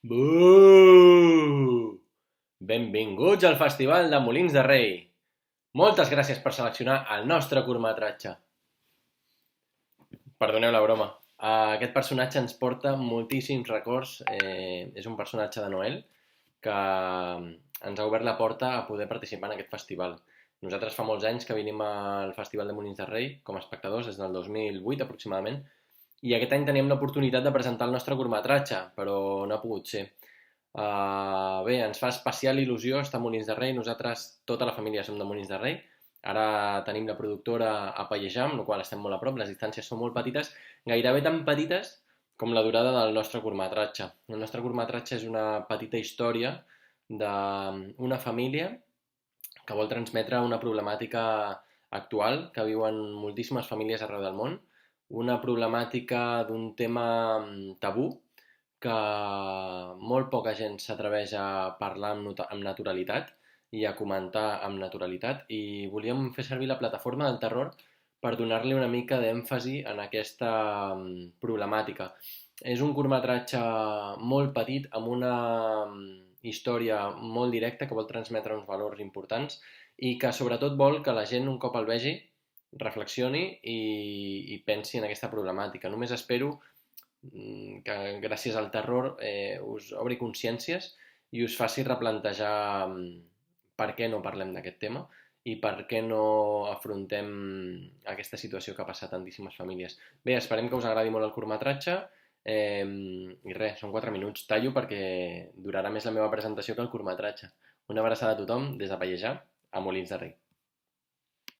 Buuuuh! Benvinguts al Festival de Molins de Rei. Moltes gràcies per seleccionar el nostre curtmetratge. Perdoneu la broma. Aquest personatge ens porta moltíssims records. És un personatge de Noel que ens ha obert la porta a poder participar en aquest festival. Nosaltres fa molts anys que venim al Festival de Molins de Rei com a espectadors, des del 2008 aproximadament, i aquest any teníem l'oportunitat de presentar el nostre curtmetratge, però no ha pogut ser. Bé, ens fa especial il·lusió estar a Molins de Rei. Nosaltres, tota la família, som de Molins de Rei. Ara tenim la productora a Pallejà, amb la qual estem molt a prop, les distàncies són molt petites, gairebé tan petites com la durada del nostre curtmetratge. El nostre curtmetratge és una petita història d'una família que vol transmetre una problemàtica actual que viuen moltíssimes famílies arreu del món, una problemàtica d'un tema tabú que molt poca gent s'atreveix a parlar amb naturalitat i a comentar amb naturalitat, i volíem fer servir la plataforma del terror per donar-li una mica d'èmfasi en aquesta problemàtica. És un curtmetratge molt petit amb una història molt directa que vol transmetre uns valors importants i que sobretot vol que la gent, un cop el vegi, reflexioni i pensi en aquesta problemàtica. Només espero que gràcies al terror us obri consciències i us faci replantejar per què no parlem d'aquest tema i per què no afrontem aquesta situació que ha passat a tantíssimes famílies. Bé, esperem que us agradi molt el curtmetratge. I res, són 4 minuts. Tallo perquè durarà més la meva presentació que el curtmetratge. Una abraçada a tothom des de Pallejà a Molins de Rei.